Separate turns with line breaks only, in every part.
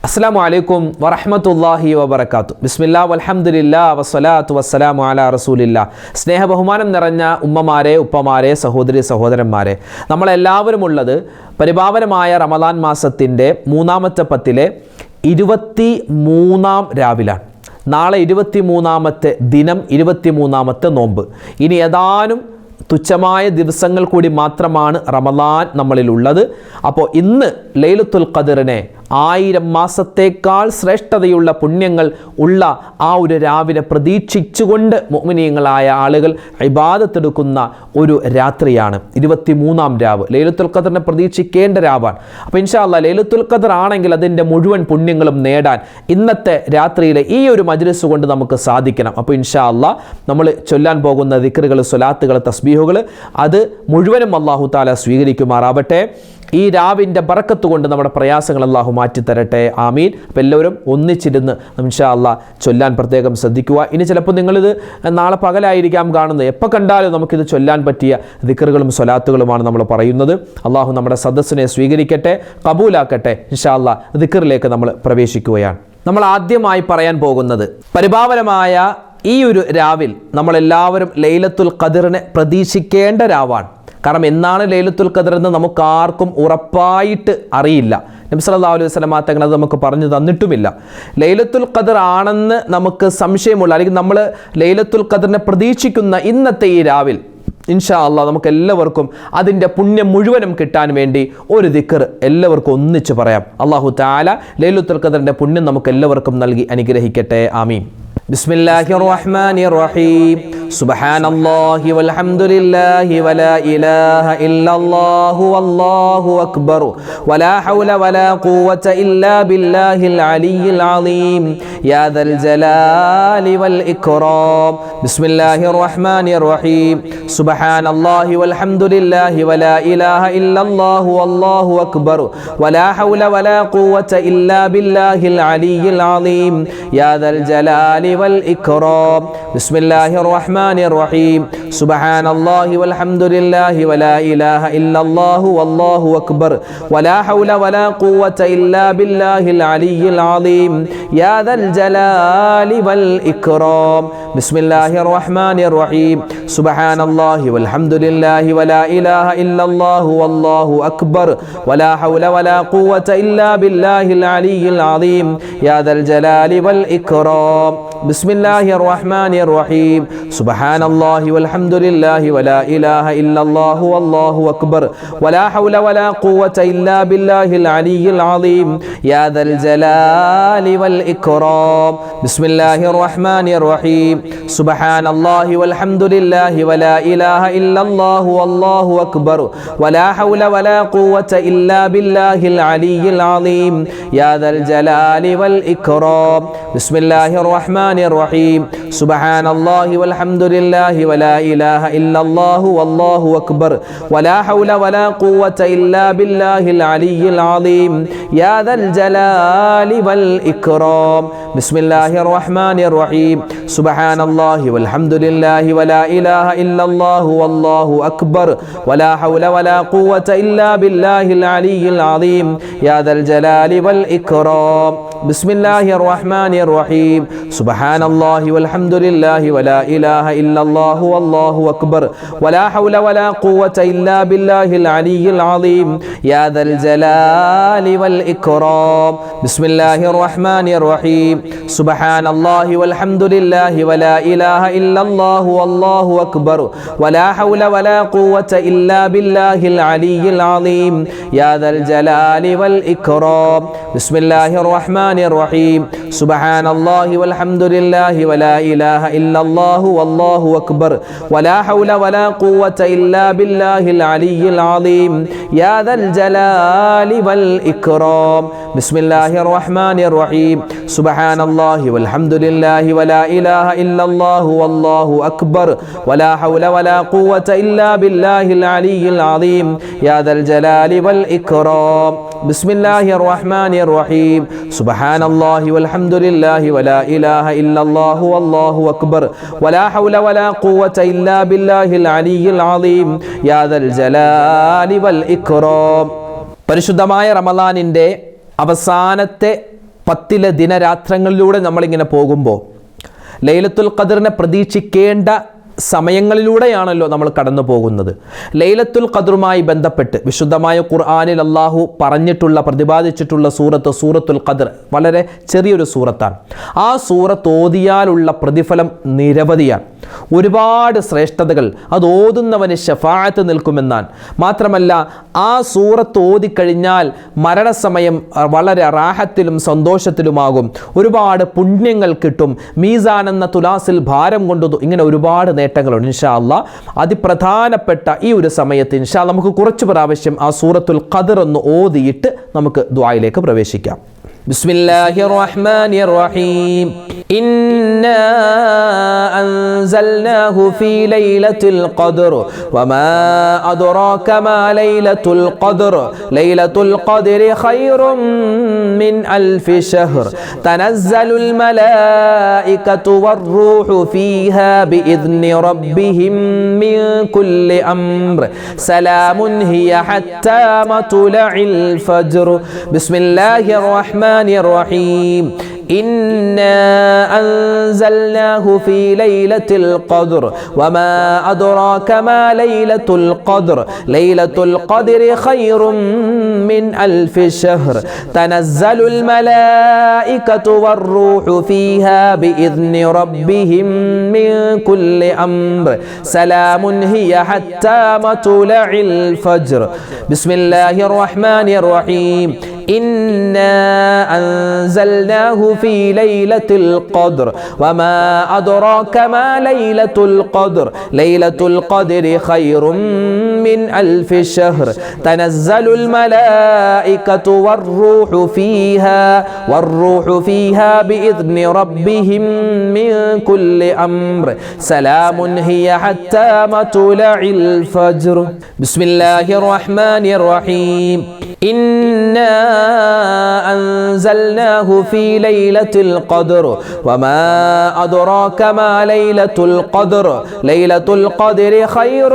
അസ്സലാമു അലൈക്കും വറഹ്മത്തുള്ളാഹി വബറകാതുഹു. ബിസ്മില്ലാ വൽഹംദുലില്ലാ വസ്സലാത്തു വസ്സലാമു അലാ റസൂലില്ലാ. സ്നേഹ ബഹുമാനം നിറഞ്ഞ ഉമ്മമാരെ, ഉപ്പമാരെ, സഹോദരി സഹോദരന്മാരെ, നമ്മളെല്ലാവരും ഉള്ളത് പരിപാവനമായ റമദാൻ മാസത്തിൻ്റെ മൂന്നാമത്തെ പത്തിലെ 23-ാം രാവിലാണ്. നാളെ 23-ാമത്തെ ദിനം, 23-ാമത്തെ നോമ്പ്. ഇനി ഏതാനും തുച്ഛമായ ദിവസങ്ങൾ കൂടി മാത്രമാണ് റമദാൻ നമ്മളിലുള്ളത്. അപ്പോൾ ഇന്ന് ലൈലത്തുൽ ഖദറിനെ 1000 മാസത്തേക്കാൾ ശ്രേഷ്ഠതയുള്ള പുണ്യങ്ങൾ ഉള്ള ആ ഒരു രാവിനെ പ്രതീക്ഷിച്ചുകൊണ്ട് മുഅ്മിനീങ്ങളായ ആളുകൾ ഇബാദത്തെടുക്കുന്ന ഒരു രാത്രിയാണ് 23-ാം രാവ്. ലൈലത്തുൽ ഖദറിനെ പ്രതീക്ഷിക്കേണ്ട രാവാണ്. അപ്പോൾ ഇൻഷാ അല്ലാഹ് ലൈലത്തുൽ ഖദർ ആണെങ്കിൽ അതിൻ്റെ മുഴുവൻ പുണ്യങ്ങളും നേടാൻ ഇന്നത്തെ രാത്രിയിലെ ഈ ഒരു മജ്ലിസ് കൊണ്ട് നമുക്ക് സാധിക്കണം. അപ്പോൾ ഇൻഷാ അല്ലാഹ് നമ്മൾ ചൊല്ലാൻ പോകുന്ന ദിക്റുകൾ, സ്വലാത്തുകൾ, തസ്ബീഹുകൾ അത് മുഴുവനും അല്ലാഹു തആല സ്വീകരിക്കുമാറാവട്ടെ. ഈ രാവിൻ്റെ ബറക്കത്ത് കൊണ്ട് നമ്മുടെ പ്രയാസങ്ങൾ അല്ലാഹു മാറ്റിത്തരട്ടെ, ആമീൻ. അപ്പോൾ എല്ലാവരും ഒന്നിച്ചിരുന്ന് ഇൻഷാ അല്ലാഹ് ചൊല്ലാൻ പ്രത്യേകം ശ്രദ്ധിക്കുക. ഇനി ചിലപ്പോൾ നിങ്ങളിത് നാളെ പകലായിരിക്കാം കാണുന്നത്, എപ്പോൾ കണ്ടാലും നമുക്കിത് ചൊല്ലാൻ പറ്റിയ ദിക്റുകളും സ്വലാത്തുകളുമാണ് നമ്മൾ പറയുന്നത്. അല്ലാഹു നമ്മുടെ സദസ്സിനെ സ്വീകരിക്കട്ടെ, കബൂലാക്കട്ടെ. ഇൻഷാ അല്ലാഹ് ദിക്റിലേക്ക് നമ്മൾ പ്രവേശിക്കുകയാണ്. നമ്മൾ ആദ്യമായി പറയാൻ പോകുന്നത് പരിപാവനമായ ഈ ഒരു രാവിൽ നമ്മളെല്ലാവരും ലൈലത്തുൽ ഖദറിനെ പ്രതീക്ഷിക്കേണ്ട രാവാണ്. കാരണം എന്നാണ് ലൈലത്തുൽ ഖദർ എന്ന് നമുക്കാർക്കും ഉറപ്പായിട്ട് അറിയില്ല. നബി സല്ലല്ലാഹു അലൈഹി വസല്ലം തങ്ങൾ അത് നമുക്ക് പറഞ്ഞു തന്നിട്ടുമില്ല. ലൈലത്തുൽ ഖദർ ആണെന്ന് നമുക്ക് സംശയമുള്ള, അല്ലെങ്കിൽ നമ്മൾ ലൈലത്തുൽ ഖദറിനെ പ്രതീക്ഷിക്കുന്ന ഇന്നത്തെ ഈ രാവിൽ ഇൻഷാ അല്ലാഹ് നമുക്ക് എല്ലാവർക്കും അതിൻ്റെ പുണ്യം മുഴുവനും കിട്ടാൻ വേണ്ടി ഒരു ദിക്ർ എല്ലാവർക്കും ഒന്നിച്ച് പറയാം. അല്ലാഹു തആല ലൈലത്തുൽ ഖദറിൻ്റെ പുണ്യം നമുക്ക് എല്ലാവർക്കും നൽകി അനുഗ്രഹിക്കട്ടെ, ആമീൻ. ബിസ്മില്ലാഹിർ റഹ്മാനിർ റഹീം. സുബ്ഹാനല്ലാഹി വൽഹംദുലില്ലാഹി വലാ ഇലാഹ ഇല്ലല്ലാഹു വല്ലാഹു അക്ബർ വലാ ഹൗല വലാ ഖുവത ഇല്ലാ ബില്ലാഹിൽ അലിയ്യിൽ അലീം യാ ദൽ ജലാലി വൽ ഇക്റാം. ബിസ്മില്ലാഹിർ റഹ്മാനിർ റഹീം. സുബ്ഹാനല്ലാഹി വൽഹംദുലില്ലാഹി വലാ ഇലാഹ ഇല്ലല്ലാഹു വല്ലാഹു അക്ബർ വലാ ഹൗല വലാ ഖുവത ഇല്ലാ ബില്ലാഹിൽ അലിയ്യിൽ അലീം യാ ദൽ ജലാലി വൽ ഇക്റാം. ബിസ്മില്ലാഹിർ റഹ്മാനിർ റഹീം. സുബ്ഹാനല്ലാഹി വൽഹംദുലില്ലാഹി വലാ ഇലാഹ ഇല്ലല്ലാഹു വല്ലാഹു അക്ബർ വലാ ഹൗല വലാ ഖുവത ഇല്ലാ ബില്ലാഹിൽ അലിയ്യിൽ അലീം യാ ദൽ ജലാലി വൽ ഇക്റാം. ബിസ്മില്ലാഹിർ റഹ്മാനിർ റഹീം. സുബ്ഹാനല്ലാഹി വൽഹംദുലില്ലാഹി വലാ ഇലാഹ ഇല്ലല്ലാഹു വല്ലാഹു അക്ബർ വലാ ഹൗല വലാ ഖുവത ഇല്ലാ ബില്ലാഹിൽ അലിയ്യിൽ അലീം യാ ദൽ ജലാലി വൽ ഇക്റാം. ബിസ്മില്ലാഹിർ റഹ്മാനിർ റഹീം. സുബ്ഹാനല്ലാഹി വൽഹംദുലില്ലാഹി വലാ ഇലാഹ ഇല്ലല്ലാഹു വല്ലാഹു അക്ബർ വലാ ഹൗല വലാ ഖുവത ഇല്ലാ ബില്ലാഹിൽ അലിയ്യിൽ അലീം യാ ദൽ ജലാലി വൽ ഇക്റാം. ബിസ്മില്ലാഹിർ റഹ്മാനിർ റഹീം. സുബ്ഹാനല്ലാഹി വൽഹംദുലില്ലാഹി വലാ ഇലാഹ ഇല്ലല്ലാഹു വല്ലാഹു അക്ബർ വലാ ഹൗല വലാ ഖുവത ഇല്ലാ ബില്ലാഹിൽ അലിയ്യിൽ അലീം യാ ദൽ ജലാലി വൽ ഇക്റാം. ബിസ്മില്ലാഹിർ റഹ്മാനിർ റഹീം. സുബ്ഹാനല്ലാഹി വൽഹംദുലില്ലാഹി വലാ ഇലാഹ ഇല്ലല്ലാഹു വല്ലാഹു അക്ബർ വലാ ഹൗല വലാ ഖുവത ഇല്ലാ ബില്ലാഹിൽ അലിയ്യിൽ അലീം യാ ദൽ ജലാലി വൽ ഇക്റാം. ബിസ്മില്ലാഹിർ റഹ്മാനിർ റഹീം. സുബ്ഹാനല്ലാഹി വൽഹംദുലില്ലാഹി വലാ ഇലാഹ ഇല്ലല്ലാഹു വല്ലാഹു അക്ബർ വലാ ഹൗല വലാ ഖുവത ഇല്ലാ ബില്ലാഹിൽ അലിയ്യിൽ അലീം യാ ദൽ ജലാലി വൽ ഇക്റാം. ബിസ്മില്ലാഹിർ റഹ്മാനിർ റഹീം. സുബ്ഹാനല്ലാഹി വൽഹംദുലില്ലാഹി വലാ ഇലാഹ ഇല്ലല്ലാഹു വല്ലാഹു അക്ബർ വലാ ഹൗല വലാ ഖുവത ഇല്ലാ ബില്ലാഹിൽ അലിയ്യിൽ അലീം യാ ദൽ ജലാലി വൽ ഇക്റാം. ബിസ്മില്ലാഹിർ റഹ്മാനിർ റഹീം. സുബ്ഹാനല്ലാഹി വൽഹംദുലില്ലാഹി വലാ ഇലാഹ ഇല്ലല്ലാഹു വല്ലാഹു അക്ബർ വലാ ഹൗല വലാ ഖുവത ഇല്ലാ ബില്ലാഹിൽ അലിയ്യിൽ അലീം യാ ദൽ ജലാലി വൽ ഇക്റാം. ബിസ്മില്ലാഹിർ റഹ്മാനിർ റഹീം. സുബ്ഹാനല്ലാഹി വൽഹംദുലില്ലാഹി വലാ ഇലാഹ ഇല്ലല്ലാഹു വല്ലാഹു അക്ബർ വലാ ഹൗല വലാ ഖുവത ഇല്ലാ ബില്ലാഹിൽ അലിയ്യിൽ അലീം യാ ദൽ ജലാലി വൽ ഇക്റാം. ബിസ്മില്ലാഹിർ റഹ്മാനിർ റഹീം. സുബ്ഹാനല്ലാഹി വൽഹംദുലില്ലാഹി വലാ ഇലാഹ ഇല്ലല്ലാഹു വല്ലാഹു അക്ബർ വലാ ഹൗല വലാ ഖുവത ഇല്ലാ ബില്ലാഹിൽ അലിയ്യിൽ അലീം യാ ദൽ ജലാലി വൽ ഇക്റാം. ബിസ്മില്ലാഹിർ റഹ്മാനിർ റഹീം. സുബ്ഹാനല്ലാഹി വൽഹംദുലില്ലാഹി വലാ ഇലാഹ ഇല്ലല്ലാഹു വല്ലാഹു അക്ബർ വലാ ഹൗല വലാ ഖുവത ഇല്ലാ ബില്ലാഹിൽ അലിയ്യിൽ അലീം യാ ദൽ ജലാലി വൽ ഇക്റാം. പരിശുദ്ധമായ റമളാനിൻ്റെ അവസാനത്തെ 10 ദിനരാത്രങ്ങളിലൂടെ നമ്മളിങ്ങനെ പോകുമ്പോൾ ലൈലത്തുൽ ഖദറിനെ പ്രതീക്ഷിക്കേണ്ട സമയങ്ങളിലൂടെയാണല്ലോ നമ്മൾ കടന്നു പോകുന്നത്. ലൈലത്തുൽ ഖദറുമായി ബന്ധപ്പെട്ട് വിശുദ്ധമായ ഖുർആനിൽ അല്ലാഹു പറഞ്ഞിട്ടുള്ള പ്രതിപാദിച്ചിട്ടുള്ള സൂറത്തുൽ ഖദർ വളരെ ചെറിയൊരു സൂറത്താണ്. ആ സൂറത്ത് ഓതിയാലുള്ള പ്രതിഫലം നിരവധിയാണ്. ഒരുപാട് ശ്രേഷ്ഠതകൾ അത് ഓതുന്നവന് ശഫാഅത്ത് നിൽക്കുമെന്നാണ്. മാത്രമല്ല ആ സൂറത്ത് ഓതിക്കഴിഞ്ഞാൽ മരണസമയം വളരെ റാഹത്തിലും സന്തോഷത്തിലുമാകും. ഒരുപാട് പുണ്യങ്ങൾ കിട്ടും. മീസാൻ എന്ന തുലാസിൽ ഭാരം കൊണ്ടു ഇങ്ങനെ ഒരുപാട് നേട്ടങ്ങളുണ്ട്. ഇൻഷാ അല്ലാഹ് അതിപ്രധാനപ്പെട്ട ഈ ഒരു സമയത്ത് ഇൻഷാ അല്ലാഹ് നമുക്ക് കുറച്ച് പ്രാവശ്യം ആ സൂറത്തുൽ ഖദർ ഒന്ന് ഓതിയിട്ട് നമുക്ക് ദുആയിലേക്ക് പ്രവേശിക്കാം. ബിസ്മില്ലാഹിർ റഹ്മാനിർ റഹീം. ഇന്നാ അൻസൽനാഹു ഫീ ലൈലത്തുൽ ഖദ്ർ വമാ അദ്റാക മാ ലൈലത്തുൽ ഖദ്ർ ലൈലത്തുൽ ഖദ്രി ഖൈറും മിൻ അൽഫി ശഹ്ർ തനസ്സലുൽ മലായികതു വർ-റൂഹു ഫീഹാ ബിഇദ്നി റബ്ബിഹിം മിൻ കുല്ലി അംർ സലാമുൻ ഹിയ ഹത്താ മത്ലഇൽ ഫജ്ർ. ബിസ്മില്ലാഹിർ റഹ്മാനിർ റഹീം. إنا أنزلناه في ليلة القدر وما أدراك ما ليلة القدر ليلة القدر خير من ألف شهر تنزل الملائكة والروح فيها بإذن ربهم من كل أمر سلام هي حتى مطلع الفجر. بسم الله الرحمن الرحيم. إنا أنزلناه في ليلة القدر وما أدراك ما ليلة القدر ليلة القدر خير من ألف شهر تنزل الملائكة والروح فيها بإذن ربهم من كل أمر سلام هي حتى مطلع الفجر. بسم الله الرحمن الرحيم. إنا أنزلناه في ليلة القدر وما أدراك ما ليلة القدر ليلة القدر خير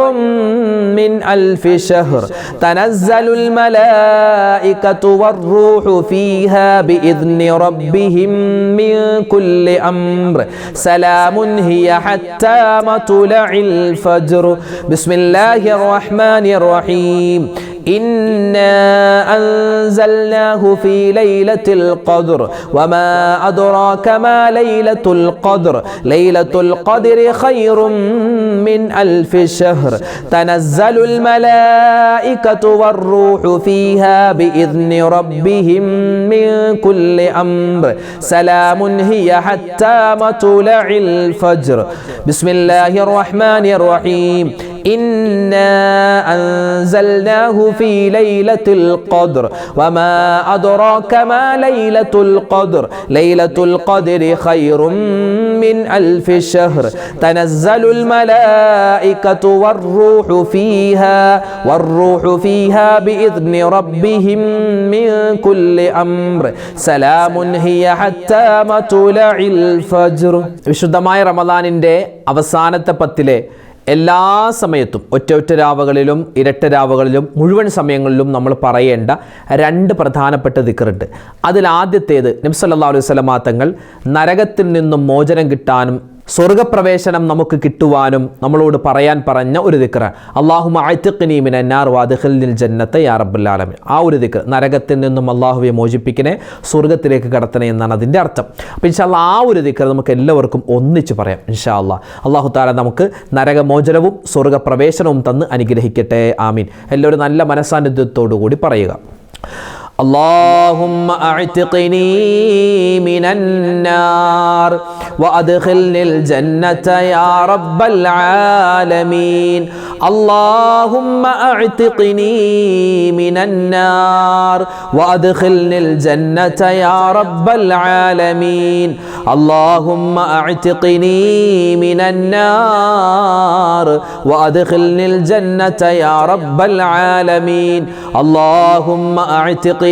من ألف شهر تنزل الملائكة والروح فيها بإذن ربهم من كل أمر سلام هي حتى مطلع الفجر. بسم الله الرحمن الرحيم. إنا أنزلناه في ليلة القدر وما أدراك ما ليلة القدر ليلة القدر خير من ألف شهر تنزل الملائكة والروح فيها بإذن ربهم من كل أمر سلام هي حتى مطلع الفجر. بسم الله الرحمن الرحيم. إنا أنزلناه في ليلة القدر وما أدراك ما ليلة القدر ليلة القدر خير من ألف شهر تنزل الملائكة والروح فيها بإذن ربهم من كل أمر سلام هي حتى مطلع الفجر. വിശുദ്ധമായ റമദാനിൻ്റെ അവസാനത്തെ 10 എല്ലാ സമയത്തും ഒറ്റ രാവുകളിലും ഇരട്ട രാവുകളിലും മുഴുവൻ സമയങ്ങളിലും നമ്മൾ പറയേണ്ട 2 പ്രധാനപ്പെട്ട ദിക്റുണ്ട്. അതിൽ ആദ്യത്തേത് നബി സല്ലല്ലാഹു അലൈഹി വസല്ലമ തങ്ങൾ നരകത്തിൽ നിന്നും മോചനം കിട്ടാനും സ്വർഗപ്രവേശനം നമുക്ക് കിട്ടുവാനും നമ്മളോട് പറയാൻ പറഞ്ഞ ഒരു ദിക്റാണ്. അല്ലാഹുമ്മ അഅ്തിഖ്നി മിനന്നാർ വഅദ്ഖിൽനിൽ ജന്നത യാ റബ്ബൽ ആലമീൻ. ആ ഒരു ദിക്ർ, നരകത്തിൽ നിന്നും അല്ലാഹുവെ മോചിപ്പിക്കണേ, സ്വർഗത്തിലേക്ക് കടത്തണേ എന്നാണ് അതിൻ്റെ അർത്ഥം. അപ്പോൾ ഇൻഷാ അല്ലാഹ് ആ ഒരു ദിക്ർ നമുക്ക് എല്ലാവർക്കും ഒന്നിച്ച് പറയാം ഇൻഷാ അല്ലാഹ്. അല്ലാഹു തആല നമുക്ക് നരകമോചനവും സ്വർഗപ്രവേശനവും തന്ന് അനുഗ്രഹിക്കട്ടെ. ആമീൻ. എല്ലാവരും നല്ല മനസ്സാന്നിധ്യത്തോടു കൂടി പറയുക. اللهم أعتقني من النار وأدخلني الجنة يا رب العالمين. اللهم أعتقني من النار وأدخلني الجنة يا رب العالمين. اللهم أعتقني من النار وأدخلني الجنة يا رب العالمين. اللهم أعتقني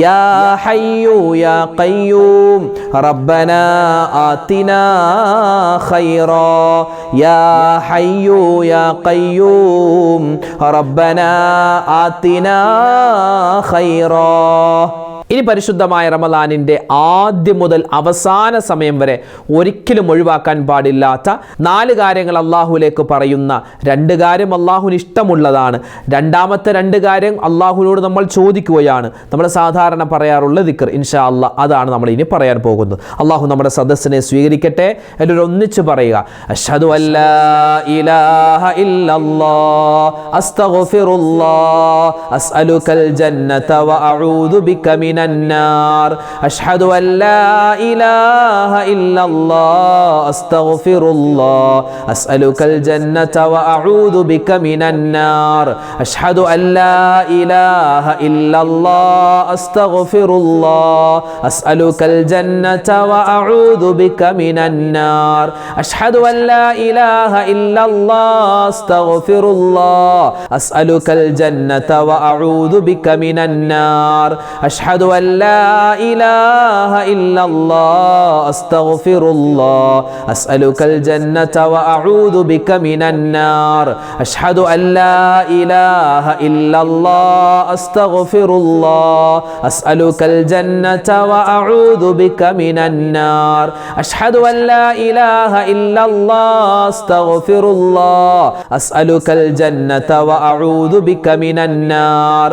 യാ ഹയ്യു യാ ഖയ്യൂം റബ്ബനാ ആതിനാ ഖൈറാ യാ ഹയ്യു യാ ഖയ്യൂം റബ്ബനാ ആതിനാ ഖൈറാ. ഇനി പരിശുദ്ധമായ റമദാനിൻ്റെ ആദ്യം മുതൽ അവസാന സമയം വരെ ഒരിക്കലും ഒഴിവാക്കാൻ പാടില്ലാത്ത 4 കാര്യങ്ങൾ അള്ളാഹുവിലേക്ക് പറയുന്ന 2 കാര്യം അള്ളാഹുവിന് ഇഷ്ടമുള്ളതാണ്. രണ്ടാമത്തെ 2 കാര്യം അള്ളാഹുവിനോട് നമ്മൾ ചോദിക്കുകയാണ്. നമ്മൾ സാധാരണ പറയാറുള്ള ദിക്ർ ഇൻഷാ അല്ലാഹ് അതാണ് നമ്മൾ ഇനി പറയാൻ പോകുന്നത്. അള്ളാഹു നമ്മുടെ സദസ്സിനെ സ്വീകരിക്കട്ടെ. എല്ലാവരും ഒന്നിച്ച് പറയുക. അഷ്ഹദു അല്ലാ ഇലാഹ ഇല്ലല്ലാഹ് അസ്തഗ്ഫിറുല്ലാഹ് അസ്അലുകൽ ജന്നത വ അഊദു ബിക മിന النار أشهد أن لا إله إلا الله أستغفر الله أسألك الجنة وأعوذ بك من النار أشهد أن لا إله إلا الله أستغفر الله أسألك الجنة وأعوذ بك من النار أشهد أن لا إله إلا الله أستغفر الله أسألك الجنة وأعوذ بك من النار أشهد أن لا إله إلا الله أستغفر الله أسألك الجنة وأعوذ بك من النار أشهد أن لا إله إلا الله أستغفر الله أسألك الجنة وأعوذ بك من النار أشهد أن لا إله إلا الله أستغفر الله أسألك الجنة وأعوذ بك من النار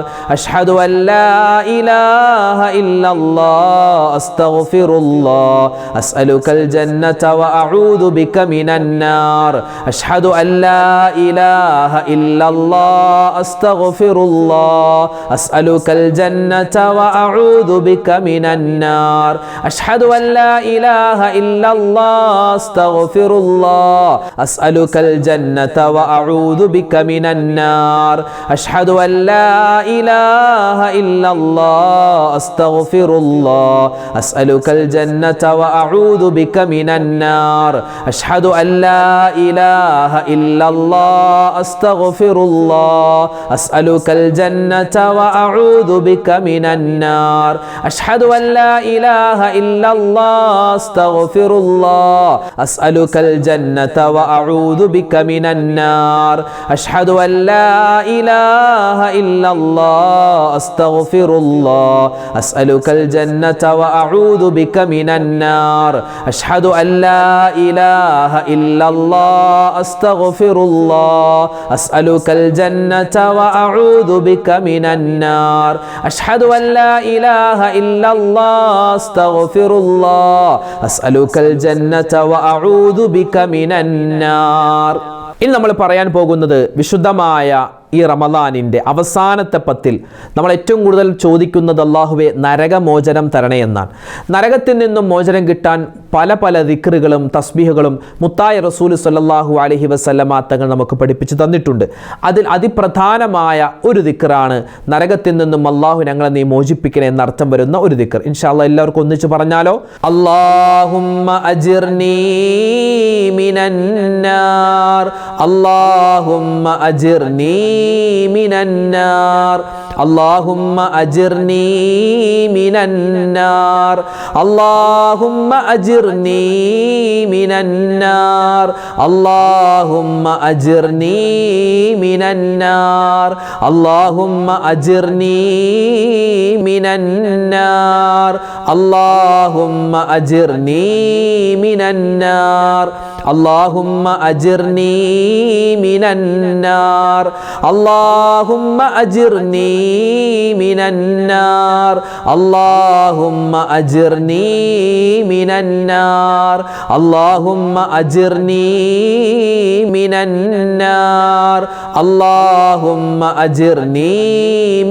أشهد أن لا إله إلا الله أستغفر الله أسألك الجنة وأعوذ بك من النار أشهد أن لا إله إلا الله أستغفر الله أسألك الجنة وأعوذ بك من النار أشهد أن لا إله إلا الله أستغفر الله أسألك الجنة وأعوذ بك من النار أشهد أن لا إله إلا الله أستغفر الله أسألك الجنة وأعوذ بك من النار أشهد أن لا إله إلا الله أستغفر الله أسألك الجنة وأعوذ بك من النار أشهد أن لا إله إلا الله أستغفر الله أسألك الجنة وأعوذ بك من النار أشهد أن لا إله إلا الله أستغفر الله أسألك الجنة وأعوذ بك من النار أشهد أن لا إله إلا الله أستغفر الله أسألك الجنة وأعوذ بك من النار أشهد أن لا إله إلا الله أستغفر الله أسألك الجنة وأعوذ بك من النار. ഇനി നമ്മൾ പറയാൻ പോകുന്നത് വിശുദ്ധമായ ഈ റമദാനിൻ്റെ അവസാനത്തെ 10 നമ്മൾ ഏറ്റവും കൂടുതൽ ചോദിക്കുന്നത് അല്ലാഹുവേ നരകമോചനം തരണേ എന്നാണ്. നരകത്തിൽ നിന്നും മോചനം കിട്ടാൻ പല പല ദിക്റുകളും തസ്ബീഹുകളും മുത്തായ റസൂൽ സല്ലല്ലാഹു അലൈഹി വസല്ലമ തങ്ങൾ നമുക്ക് പഠിപ്പിച്ചു തന്നിട്ടുണ്ട്. അതിൽ അതിപ്രധാനമായ ഒരു ദിക്റാണ് നരകത്തിൽ നിന്നും അല്ലാഹു ഞങ്ങളെ നീ മോചിപ്പിക്കണേ എന്നർത്ഥം വരുന്ന ഒരു ദിക്ർ. ഇൻഷാ അല്ലാഹ് എല്ലാവർക്കും ഒന്നിച്ച് പറഞ്ഞാലോ. അല്ലാഹുമ്മ അജിർനീ മിനന്നാർ അല്ലാഹുമ്മ അജിർനീ من النار اللهم أجرني من النار اللهم أجرني من النار اللهم أجرني من النار اللهم أجرني من النار اللهم أجرني من النار اللهم أجرني من النار اللهم أجرني من النار اللهم أجرني من النار اللهم أجرني من النار اللهم أجرني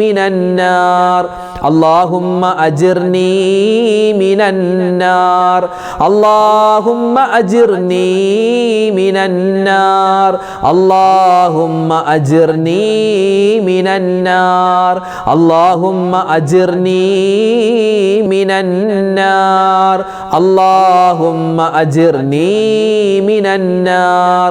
من النار اللهم أجرني من النار اللهم أجرني من النار اللهم أجرني من النار اللهم أجرني من النار اللهم أجرني من النار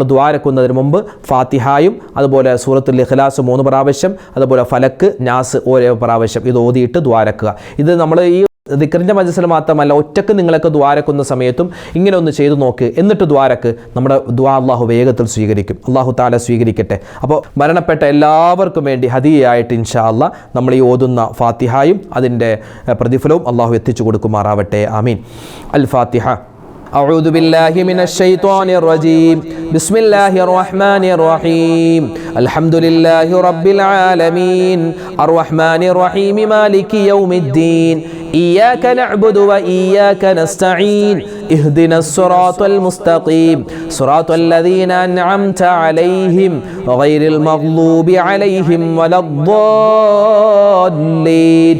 നമ്മൾ ദ്വാരക്കുന്നതിന് മുമ്പ് ഫാത്തിഹായും അതുപോലെ സൂറത്തുൽ ഇഖ്ലാസ് 3 പ്രാവശ്യം, അതുപോലെ ഫലക്ക് നാസ് ഓരോ പ്രാവശ്യം ഇത് ഓതിയിട്ട് ദ്വാരക്കുക. ഇത് നമ്മൾ ഈ ദിക്റിൻ്റെ മജ്‌ലിസിൽ മാത്രമല്ല, ഒറ്റക്ക് നിങ്ങളൊക്കെ ദ്വാരക്കുന്ന സമയത്തും ഇങ്ങനെ ഒന്ന് ചെയ്തു നോക്ക്. എന്നിട്ട് ദ്വാരക്ക്. നമ്മുടെ ദ്വാ അള്ളാഹു വേഗത്തിൽ സ്വീകരിക്കും. അള്ളാഹു താല സ്വീകരിക്കട്ടെ. അപ്പോൾ മരണപ്പെട്ട എല്ലാവർക്കും വേണ്ടി ഹദിയയായിട്ട് ഇൻഷാ അല്ലാഹ് നമ്മൾ ഈ ഓതുന്ന ഫാത്തിഹായും അതിൻ്റെ പ്രതിഫലവും അള്ളാഹു എത്തിച്ചു കൊടുക്കുമാറാവട്ടെ. ആമീൻ. അൽ ഫാത്തിഹ. أعوذ بالله من الشيطان الرجيم. بسم الله الرحمن الرحيم. الحمد لله رب العالمين الرحمن الرحيم مالك يوم الدين إياك نعبد وإياك نستعين اهدنا الصراط المستقيم صراط الذين أنعمت عليهم غير المغضوب عليهم ولا الضالين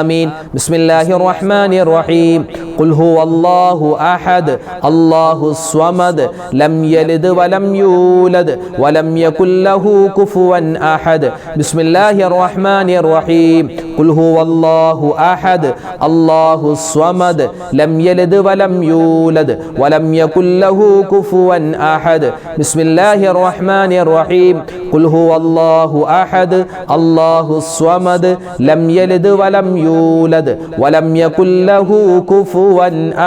آمين. بسم الله الرحمن الرحيم. قل هو الله أحد الله الصمد لم يلد ولم يولد ولم يكن له كفوا أحد. بسم الله الرحمن الرحيم. قل هو الله أحد الله الصمد لم يلد ولم يولد ولم يكن له كفوا أحد. بسم الله الرحمن الرحيم. قل هو الله أحد الله الصمد لم يلد ولم يولد ولم يكن له كفوا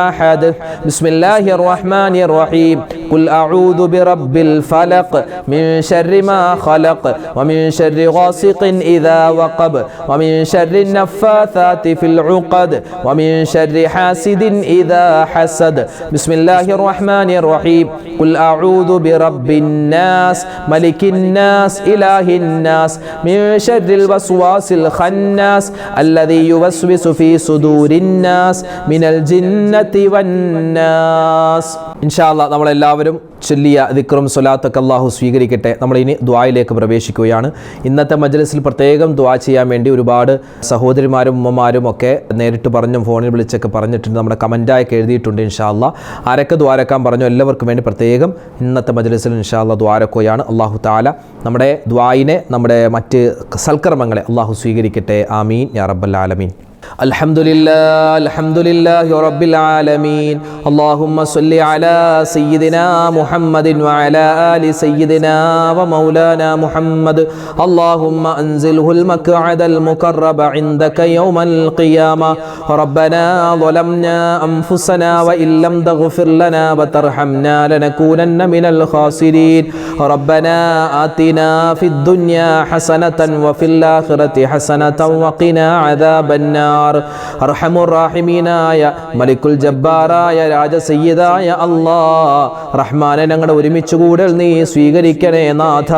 أحد. بسم الله الرحمن الرحيم. قل أعوذ برب الفلق من شر ما خلق ومن شر غاسق إذا وقب ومن شر النفاثات في العقد ومن شر حاسد إذا حسد. بسم الله الرحمن الرحيم. قل أعوذ برب الناس ملك الناس إله الناس من شر الوسواس الخناس الذي يوسوس في صدور الناس من الجنة والناس. إن شاء الله നമ്മളെല്ലാവരും ചൊല്ലിയ ദിക്റും സ്വലാത്തൊക്കെ അല്ലാഹു സ്വീകരിക്കട്ടെ. നമ്മളിനി ദുആയിലേക്ക് പ്രവേശിക്കുകയാണ്. ഇന്നത്തെ മജ്‌ലിസിൽ പ്രത്യേകം ദുആ ചെയ്യാൻ വേണ്ടി ഒരുപാട് സഹോദരിമാരും ഉമ്മമാരും ഒക്കെ നേരിട്ട് പറഞ്ഞും ഫോണിൽ വിളിച്ചൊക്കെ പറഞ്ഞിട്ടുണ്ട്. നമ്മുടെ കമൻറ്റായൊക്കെ എഴുതിയിട്ടുണ്ട്. ഇൻഷാ അല്ലാഹ് ആരൊക്കെ ദ്വാരക്കാൻ പറഞ്ഞു എല്ലാവർക്കും വേണ്ടി പ്രത്യേകം ഇന്നത്തെ മജ്‌ലിസിൽ ഇൻഷാ അല്ലാഹ് ദ്വാരക്കുകയാണ്. അല്ലാഹു തആല നമ്മുടെ ദ്വായിനെ, നമ്മുടെ മറ്റ് സൽക്കർമ്മങ്ങളെ അല്ലാഹു സ്വീകരിക്കട്ടെ. ആമീൻ യാ റബ്ബൽ ആലമീൻ. الحمد لله رب العالمين. اللهم صل على سيدنا محمد وعلى آل سيدنا ومولانا محمد. اللهم أنزله المقعد المقرب عندك يوم القيامة. ربنا ظلمنا أنفسنا وإن لم تغفر لنا وترحمنا لنكونن من الخاسرين. ربنا آتنا في الدنيا حسنة وفي الآخرة حسنة وقنا عذاب النار. അർഹമുർ-റഹീമീനായ മലിക്കുൽ ജബ്ബാറായ രാജസയ്യിദായ അല്ലാഹ് റഹ്മാനെ, ഞങ്ങളുടെ ഒരുമിച്ച് കൂടൽ നീ സ്വീകരിക്കണേ നാഥ.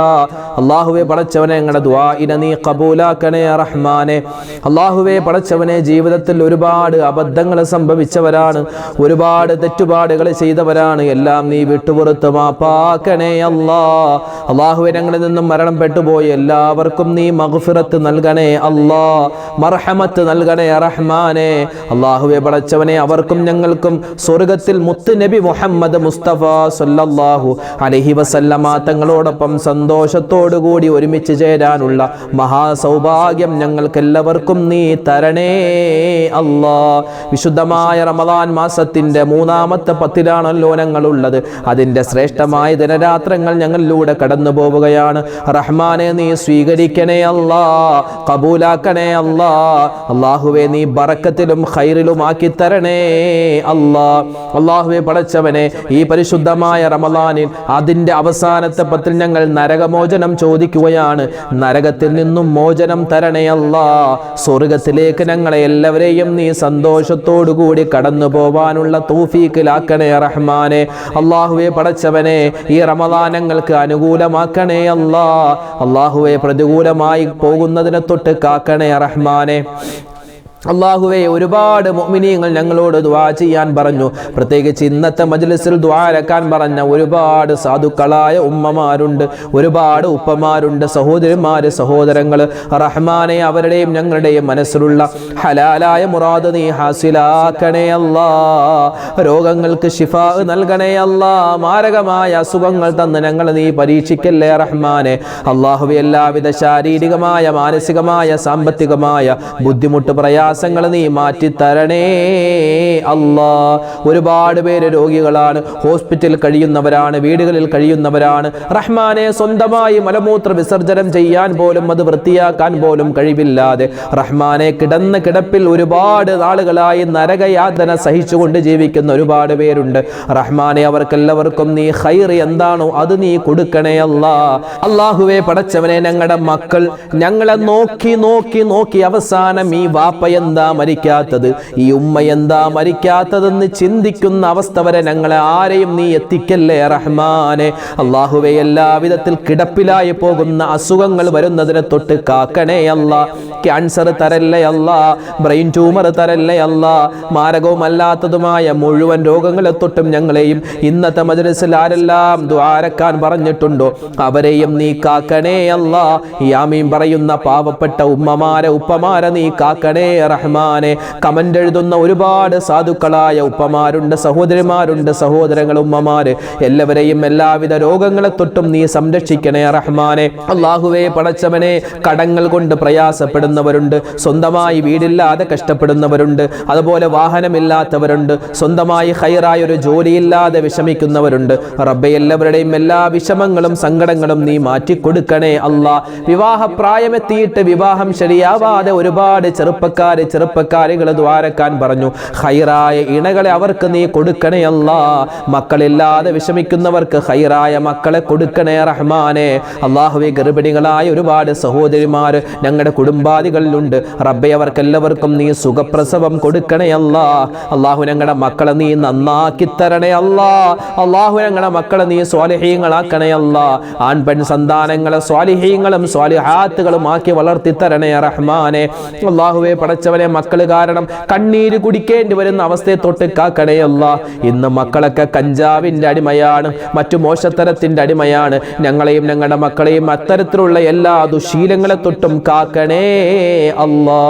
അല്ലാഹുവേ പടച്ചവനെ, ഞങ്ങളുടെ ദുആഇനെ നീ ഖബൂലാക്കണേ റഹ്മാനെ. അല്ലാഹുവേ പടച്ചവനെ, ജീവിതത്തിൽ ഒരുപാട് അബദ്ധങ്ങൾ സംഭവിച്ചവരാണ്, ഒരുപാട് തെറ്റുപാടുകൾ ചെയ്തവരാണ്. എല്ലാം നീ വിട്ടുപുറത്ത് മാപ്പാക്കണേ അല്ലാഹ്. അല്ലാഹുവേ, ഞങ്ങളിൽ നിന്നും മരണപ്പെട്ടുപോയി എല്ലാവർക്കും നീ മഗ്ഫിറത്ത് നൽകണേ അല്ലാഹ്, മർഹമത്ത് നൽകണേ റഹ്മാനെ. അല്ലാഹുവേ പടച്ചവനെ, അവർക്കും ഞങ്ങൾക്കും സ്വർഗ്ഗത്തിൽ മുത്ത് നബി മുഹമ്മദ് മുസ്തഫ സല്ലല്ലാഹു അലൈഹി വസല്ലമ തങ്ങളോടൊപ്പം സന്തോഷത്തോടുകൂടി ഒരുമിച്ച് ചേരാനുള്ള മഹാസൗഭാഗ്യം ഞങ്ങൾക്കെല്ലാവർക്കും നീ തരണേ അല്ലാഹ്. വിശുദ്ധമായ റമദാൻ മാസത്തിന്റെ 3-ാമത്തെ 10-ലാണല്ലോ ഞങ്ങളുള്ളത്. അതിന്റെ ശ്രേഷ്ഠമായ ദിനരാത്രങ്ങൾ ഞങ്ങളിലൂടെ കടന്നു പോവുകയാണ്. റഹ്മാനെ, നീ സ്വീകരിക്കണേ അല്ലാഹ്, കബൂലാക്കണേ അല്ലാഹ്. അല്ലാഹുവേ, നീ ബറക്കത്തിലും ഖൈറിലും ആക്കി തരണേ അല്ലാഹ്. അല്ലാഹുവേ പടച്ചവനെ, ഈ പരിശുദ്ധമായ റമദാനിൽ അതിന്റെ അവസാനത്തെ 10-ൽ ഞങ്ങൾ നരകമോചനം ചോദിക്കുകയാണ്. നരകത്തിൽ നിന്നും മോചനം തരണേ അല്ലാഹ്. സ്വർഗ്ഗത്തിലേക്ക് ഞങ്ങളെ എല്ലാവരെയും നീ സന്തോഷത്തോടുകൂടി കടന്നു പോവാനുള്ള തൗഫീഖിലാക്കണേ റഹ്മാനെ. അല്ലാഹുവേ പടച്ചവനെ, ഈ റമദാൻ ഞങ്ങൾക്ക് അനുകൂലമാക്കണേ അല്ലാഹ്. അല്ലാഹുവേ, പ്രതികൂലമായി പോകുന്നതിനെ തൊട്ട് കാക്കണേ റഹ്മാനെ. അല്ലാഹുവേ, ഒരുപാട് മുഅ്മിനീങ്ങൾ ഞങ്ങളോട് ദുആ ചെയ്യാൻ പറഞ്ഞു. പ്രത്യേകിച്ച് ഇന്നത്തെ മജ്‌ലിസിൽ ദുആ ഇറക്കാൻ പറഞ്ഞ ഒരുപാട് സാധുക്കളായ ഉമ്മമാരുണ്ട്, ഒരുപാട് ഉപ്പമാരുണ്ട്, സഹോദരിമാര്, സഹോദരങ്ങൾ. റഹ്മാനെ, അവരുടെയും ഞങ്ങളുടെയും മനസ്സിലുള്ള ഹലാലായ മുറാദ് നീ ഹാസിലാക്കണേ അല്ലാഹ്. രോഗങ്ങൾക്ക് ശിഫാ നൽകണേ അല്ലാഹ്. മാരകമായ അസുഖങ്ങൾ തന്ന് ഞങ്ങളെ നീ പരീക്ഷിക്കല്ലേ റഹ്മാനെ. അല്ലാഹുവേ, എല്ലാവിധ ശാരീരികമായ, മാനസികമായ, സാമ്പത്തികമായ ബുദ്ധിമുട്ട്, പ്രയാസം പ്രയാസങ്ങൾ നീ മാറ്റിത്തരണേ അല്ലാ. ഒരുപാട് പേര് രോഗികളാണ്, ഹോസ്പിറ്റലിൽ കഴിയുന്നവരാണ്, വീടുകളിൽ കഴിയുന്നവരാണ്. റഹ്മാനെ, സ്വന്തമായി മലമൂത്ര വിസർജനം ചെയ്യാൻ പോലും അത് വൃത്തിയാക്കാൻ പോലും കഴിവില്ലാതെ റഹ്മാനെ കിടന്ന കിടപ്പിൽ ഒരുപാട് നാളുകളായി നരകയാതന സഹിച്ചുകൊണ്ട് ജീവിക്കുന്ന ഒരുപാട് പേരുണ്ട്. റഹ്മാനെ, അവർക്കെല്ലാവർക്കും നീ ഖൈർ എന്താണോ അത് നീ കൊടുക്കണേ അല്ലാ. അല്ലാഹുവേ പടച്ചവനെ, ഞങ്ങളുടെ മക്കൾ ഞങ്ങളെ നോക്കി നോക്കി നോക്കി അവസാനം ഈ വാപ്പ എന്താ മരിക്കാത്തത്, ഈ ഉമ്മ എന്താ മരിക്കാത്തതെന്ന് ചിന്തിക്കുന്ന അവസ്ഥ വരെ ഞങ്ങളെ ആരെയും നീ എത്തിക്കല്ലേ റഹ്മാനെ. അല്ലാഹുവേ, എല്ലാവിധത്തിൽ കിടപ്പിലായി പോകുന്ന അസുഖങ്ങൾ വരുന്നതിനെ തൊട്ട് കാക്കണേ അല്ലാ. ക്യാൻസർ തരല്ലേ അല്ലാ, ബ്രെയിൻ ട്യൂമർ തരല്ലേ അല്ലാ, മാരകവുമല്ലാത്തതുമായ മുഴുവൻ രോഗങ്ങളെ തൊട്ടും ഞങ്ങളെയും ഇന്നത്തെ മജ്‌ലിസിൽ ആരെല്ലാം ദുആരക്കാൻ പറഞ്ഞിട്ടുണ്ടോ അവരെയും നീ കാക്കണേ അല്ലാ. ഈ ആമീൻ പറയുന്ന പാവപ്പെട്ട ഉമ്മമാരെ ഉപ്പമാരെ നീ കാക്കണേ റഹ്മാനെ. കമന്റ് എഴുതുന്ന ഒരുപാട് സാധുക്കളായ ഉപ്പമാരുണ്ട്, സഹോദരിമാരുണ്ട്, സഹോദരങ്ങൾ, ഉമ്മമാര്, എല്ലാവരെയും എല്ലാവിധ രോഗങ്ങളെ തൊട്ടും നീ സംരക്ഷിക്കണേ റഹ്മാനെ. അല്ലാഹുവേ പടച്ചവനെ, കടങ്ങൾ കൊണ്ട് പ്രയാസപ്പെടുന്നവരുണ്ട്, സ്വന്തമായി വീടില്ലാതെ കഷ്ടപ്പെടുന്നവരുണ്ട്, അതുപോലെ വാഹനമില്ലാത്തവരുണ്ട്, സ്വന്തമായി ഖൈറായ ഒരു ജോലിയില്ലാതെ വിഷമിക്കുന്നവരുണ്ട്. റബ്ബേ, എല്ലാവരുടെയും എല്ലാ വിഷമങ്ങളും സങ്കടങ്ങളും നീ മാറ്റിക്കൊടുക്കണേ അല്ലാ. വിവാഹപ്രായമെത്തിയിട്ട് വിവാഹം ശരിയാവാതെ ഒരുപാട് ചെറുപ്പക്കാരികൾ ദ്വാരക്കാൻ പറഞ്ഞു. ഖൈറായ ഇണകളെ അവർക്ക് നീ കൊടുക്കണേ അല്ലാ. മക്കളില്ലാതെ വിഷമിക്കുന്നവർക്ക് ഖൈറായ മക്കളെ കൊടുക്കണേ റഹ്മാനെ. അല്ലാഹുവേ, ഗർഭിണികളായ ഒരുപാട് സഹോദരിമാർ ഞങ്ങളുടെ കുടുംബാദികളിലുണ്ട്. റബ്ബേ, അവർക്കെല്ലാവർക്കും നീ സുഖപ്രസവം കൊടുക്കണേ അല്ലാ. അല്ലാഹു, ഞങ്ങളുടെ മക്കളെ നീ നന്നാക്കി തരണേ അല്ലാ. അല്ലാഹു, ഞങ്ങളുടെ മക്കളെ നീ സ്വാലിഹീങ്ങളാക്കണേ അല്ലാ. ആൺ പെൺ സന്താനങ്ങളെ സ്വാലിഹീങ്ങളും സ്വാലിഹാത്തുകളും ആക്കി വളർത്തി തരണേ റഹ്മാനെ. അല്ലാഹുവേ പടച്ചവനെ, മക്കള് കാരണം കണ്ണീര് കുടിക്കേണ്ടി വരുന്ന അവസ്ഥയെ തൊട്ട് കാക്കണേ അല്ലാ. ഇന്ന് മക്കളൊക്കെ കഞ്ചാവിന്റെ അടിമയാണ്, മറ്റു മോശത്തരത്തിന്റെ അടിമയാണ്. ഞങ്ങളെയും ഞങ്ങളുടെ മക്കളെയും അത്തരത്തിലുള്ള എല്ലാ ദുശീലങ്ങളെ തൊട്ടും കാക്കണേ അല്ലാ.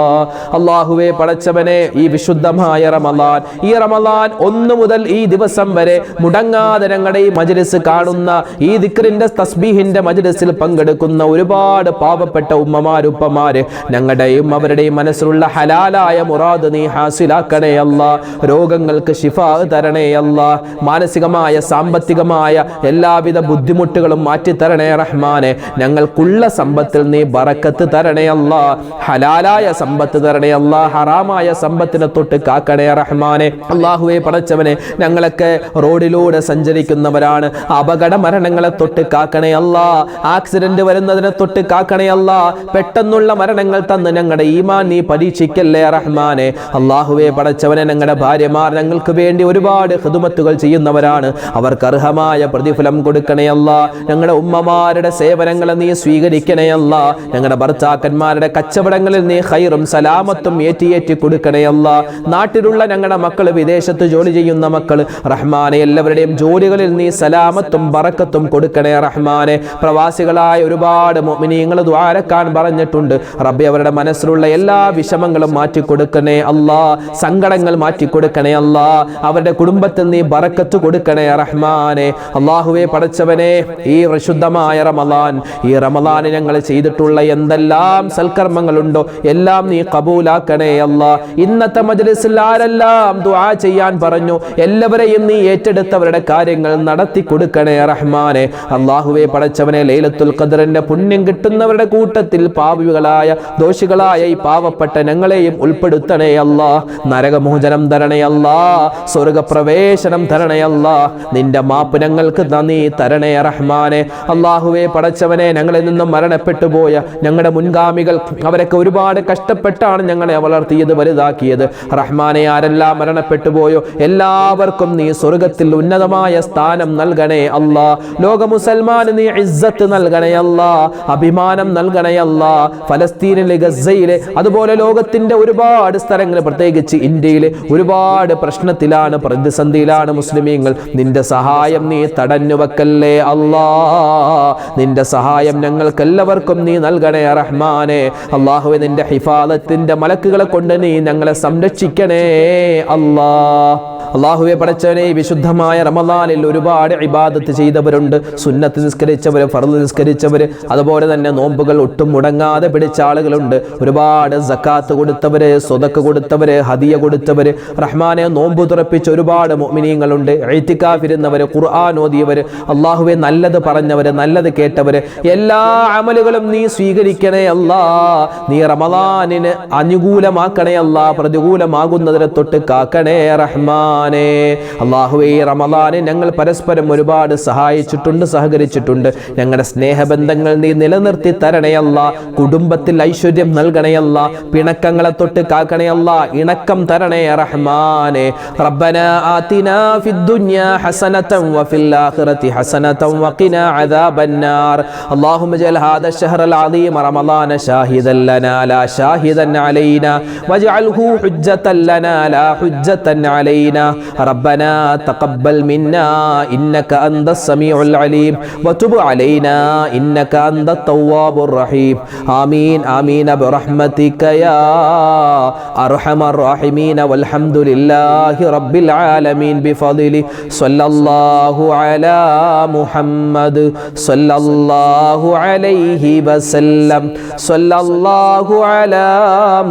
അല്ലാഹുവേ പടച്ചവനെ, ഈ വിശുദ്ധമായ റമളാൻ, ഈ റമളാൻ 1 മുതൽ ഈ ദിവസം വരെ മുടങ്ങാതെ ഞങ്ങളുടെ ഈ മജ്‌ലിസ് കാണുന്ന, ഈ ദിക്റിന്റെ തസ്ബീഹിന്റെ മജ്‌ലിസിൽ പങ്കെടുക്കുന്ന ഒരുപാട് പാവപ്പെട്ട ഉമ്മമാര് ഉപ്പമാര്, ഞങ്ങളുടെയും അവരുടെയും മനസ്സിലുള്ള ഹലാലായ മുറാദ് നീ ഹാസിലാക്കണേ അല്ലാ. രോഗങ്ങൾക്ക് ശിഫാ തരണേ അല്ലാ. മാനസികമായ സാമ്പത്തികമായ എല്ലാവിധ ബുദ്ധിമുട്ടുകളും മാറ്റിത്തരണേ റഹ്മാനെ. ഞങ്ങൾക്കുള്ള സമ്പത്തിൽ നീ ബറക്കത്ത് തരണേ അല്ലാ. ഹലാലായ സമ്പത്ത് തരണേ അല്ലാ. ഹറാമായ സമ്പത്തിനെ തൊട്ട് കാക്കണേ റഹ്മാനെ. അല്ലാഹുവേ പടച്ചവനെ, ഞങ്ങളൊക്കെ റോഡിലൂടെ സഞ്ചരിക്കുന്നവരാണ്. അപകട മരണങ്ങളെ തൊട്ട് കാക്കണേ അല്ലാ. ആക്സിഡന്റ് വരുന്നതിനെ തൊട്ട് കാക്കണേ അല്ലാ. പെട്ടെന്നുള്ള മരണങ്ങൾ തന്ന് ഞങ്ങളുടെ ഈമാൻ നീ പരീക്ഷിക്കല്ലേ റഹ്മാനെ. അല്ലാഹുവേ പടച്ചവനെ, ഞങ്ങളുടെ ഭാര്യമാർ ഞങ്ങൾക്ക് വേണ്ടി ഒരുപാട് ഖിദ്മത്തുകൾ ചെയ്യുന്നവരാണ്. അവർക്ക് അർഹമായ പ്രതിഫലം കൊടുക്കണേ അല്ലാ. ഞങ്ങളുടെ ഉമ്മമാരുടെ സേവനങ്ങളെ നീ സ്വീകരിക്കണേ അല്ലാ. ഞങ്ങളുടെ ഭർത്താക്കന്മാരുടെ കച്ചവടങ്ങളിൽ നീ ഖൈറും സലാമത്തും ഏറ്റി കൊടുക്കണേ അല്ലാ. നാട്ടിലുള്ള ഞങ്ങളുടെ മക്കൾ, വിദേശത്ത് ജോലി ചെയ്യുന്ന മക്കൾ, റഹ്മാനെ, എല്ലാവരുടെയും ജോലികളിൽ നീ സലാമത്തും ബറക്കത്തും കൊടുക്കണേ റഹ്മാനെ. പ്രവാസികളായ ഒരുപാട് മുഅ്മിനീങ്ങൾ ദുആരക്കാൻ പറഞ്ഞിട്ടുണ്ട്. റബ്ബേ, അവരുടെ മനസ്സിലുള്ള എല്ലാ വിഷമങ്ങളും മാറ്റിക്കൊടുക്കണേ അല്ലാ. സങ്കടങ്ങൾ മാറ്റിക്കൊടുക്കണേ അല്ലാ. അവരുടെ കുടുംബത്തിൽ നീ ബറക്കത്ത് കൊടുക്കണേ റഹ്മാനെ. അല്ലാഹുവേ പടച്ചവനെ, ഈ വിശുദ്ധമായ റമളാൻ, ഈ റമളാൻ ഞങ്ങൾ ചെയ്തിട്ടുള്ള എന്തെല്ലാം സൽക്കർമ്മങ്ങളുണ്ടോ എല്ലാം നീ കബൂലാക്കണേ അല്ലാ. ഇന്നത്തെ മജ്‌ലിസിൽ ആരെല്ലാം ദുആ ചെയ്യാൻ പറഞ്ഞു എല്ലാവരെയും നീ ഏറ്റെടുത്തവരുടെ കാര്യങ്ങൾ നടത്തി കൊടുക്കണേ റഹ്മാനെ. അല്ലാഹുവേ പടച്ചവനെ, ലൈലത്തുൽ ഖദ്റിന്റെ പുണ്യം കിട്ടുന്നവരുടെ കൂട്ടത്തിൽ പാപികളായ ദോഷികളായ ഈ പാവപ്പെട്ട ഞങ്ങളെയും ഉൾപ്പെടുത്തണേ അല്ലാ. നരകമോചനം തരണേ അല്ലാ. സ്വർഗപ്രവേശനം തരണേ അല്ലാ. നിന്റെ മാപ്പ് ഞങ്ങൾക്ക് നീ തരണേ റഹ്മാനെ. അല്ലാഹുവേ പടച്ചവനെ, ഞങ്ങളിൽ നിന്നും മരണപ്പെട്ടു പോയ ഞങ്ങളുടെ മുൻഗാമികൾ, അവരൊക്കെ ഒരുപാട് കഷ്ടപ്പെട്ടാണ് ഞങ്ങളെ വളർത്തിയത്, വലുതാക്കിയത്. റഹ്മാനെ, ആരെല്ലാം മരണപ്പെട്ടു പോയോ എല്ലാവർക്കും നീ സ്വർഗത്തിൽ ഉന്നതമായ സ്ഥാനം നൽകണേ അല്ലാ. ലോക മുസൽമാന് നീ ഇസ്സത്ത് നൽകണേ അല്ലാ. അഭിമാനം നൽകണേ അല്ലാ. ഫലസ്തീനിലെ, ഗസയിലെ, അതുപോലെ ലോകത്തിന്റെ ഒരുപാട് സ്ഥലങ്ങൾ, പ്രത്യേകിച്ച് ഇന്ത്യയിലെ ഒരുപാട് പ്രശ്നത്തിലാണ്, പ്രതിസന്ധിയിലാണ് മുസ്ലിമീങ്ങൾ. നിന്റെ സഹായം നീ തടഞ്ഞു വെക്കല്ലേ അല്ലാ. നിന്റെ സഹായം ഞങ്ങൾക്കെല്ലാവർക്കും നീ നൽകണേ റഹ്മാനെ. അല്ലാഹുവേ, നിന്റെ ഹിഫാദത്തിന്റെ മലക്കുകളെ കൊണ്ട് നീ ഞങ്ങളെ സംരക്ഷിക്കണേ അല്ലാ. അല്ലാഹുവേ പടച്ചവനെ, വിശുദ്ധമായ റമളാനിൽ ഒരുപാട് ഇബാദത്ത് ചെയ്തവരുണ്ട്. സുന്നത്ത് നിസ്കരിച്ചവർ, ഫർള് നിസ്കരിച്ചവർ, അതുപോലെ തന്നെ നോമ്പുകൾ ഒട്ടും മുടങ്ങാതെ പിടിച്ച ആളുകളുണ്ട്. ഒരുപാട് സക്കാത്ത് കൊടുത്ത കൊടുത്തവര്, സ്വതക്ക കൊടുത്തവര്, ഹദിയ കൊടുത്തവര്, റഹ്മാനെ നോമ്പ് തുറപ്പിച്ച ഒരുപാട് മുഅ്മിനീങ്ങളുണ്ട്. ഇഅ്തികാഫിരുന്നവര്, ഖുർആൻ ഓതിയവര്, അല്ലാഹുവേ നല്ലത് പറഞ്ഞവര്, നല്ലത് കേട്ടവര്, എല്ലാ അമലുകളും നീ സ്വീകരിക്കണേ അല്ലാ. നീ റമളാനിന് അനുകൂലമാക്കണേ അല്ലാ, പ്രതികൂലമാകുന്നതിനെ തൊട്ട് കാക്കണേ റഹ്മാനെ. അല്ലാഹുവേ റമളാനെ ഞങ്ങൾ പരസ്പരം ഒരുപാട് സഹായിച്ചിട്ടുണ്ട്, സഹകരിച്ചിട്ടുണ്ട്. ഞങ്ങളുടെ സ്നേഹബന്ധങ്ങൾ നീ നിലനിർത്തി തരണേ അല്ലാ. കുടുംബത്തിൽ ഐശ്വര്യം നൽകണേ അല്ലാ. പിണക്കങ്ങളെ തൊട്ട് കാക്കണേ അല്ലാ. ഇണക്കം തരണേ റഹ്മാനെ. റബ്ബനാ ആതിനാ ഫിദ്ദുനിയാ ഹസനതൻ വഫിൽ ആഖിറതി ഹസനതൻ വഖിനാ അദാബന്നാർ. അല്ലാഹുമ്മ ജഅൽ ഹാദാ അശ്ശഹ്റൽ അളീം റമളാന ഷാഹിദൻ ലനാ ലാ ഷാഹിദൻ അലൈനാ വജ്അൽഹു ഹുജ്ജതൻ ലനാ ലാ ഹുജ്ജതൻ അലൈനാ. റബ്ബനാ തഖബ്ബൽ മിന്നാ ഇന്നക അൻതസ് സമീഉൽ അലീം വതുബ് അലൈനാ ഇന്നക അൻതത് തവ്വാബുർ റഹീം. ആമീൻ ആമീൻ ബിറഹ്മതിക യാ അർഹമർ റഹീമീൻ വൽഹംദുലില്ലാഹി റബ്ബിൽ ആലമീൻ ബിഫദ്ലി സ്വല്ലല്ലാഹു അലാ മുഹമ്മദ് സ്വല്ലല്ലാഹു അലൈഹി വസല്ലം സ്വല്ലല്ലാഹു അലാ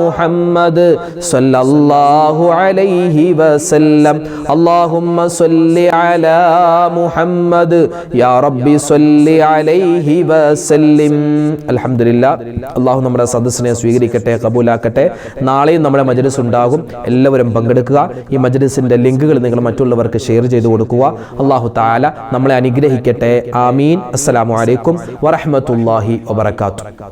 മുഹമ്മദ് സ്വല്ലല്ലാഹു അലൈഹി വസല്ലം. അല്ലാഹുമ്മ സ്വല്ലി അലാ മുഹമ്മദ് യാ റബ്ബി സ്വല്ലി അലൈഹി വസല്ലിം. അൽഹംദുലില്ലാ. അല്ലാഹു നമ്മുടെ സദസ്സിനെ സ്വീകരിക്കട്ടെ, കബൂലാക്കട്ടെ. നാളെയും നമ്മുടെ മജ്ലിസ് ഉണ്ടാകും. എല്ലാവരും പങ്കെടുക്കുക. ഈ മജ്ലിസിന്റെ ലിങ്കുകൾ നിങ്ങൾ മറ്റുള്ളവർക്ക് ഷെയർ ചെയ്തു കൊടുക്കുക. അല്ലാഹു തആല നമ്മളെ അനുഗ്രഹിക്കട്ടെ. ആമീൻ. അസ്സലാമു അലൈക്കും വറഹ്മത്തുള്ളാഹി വബറകാതുഹു.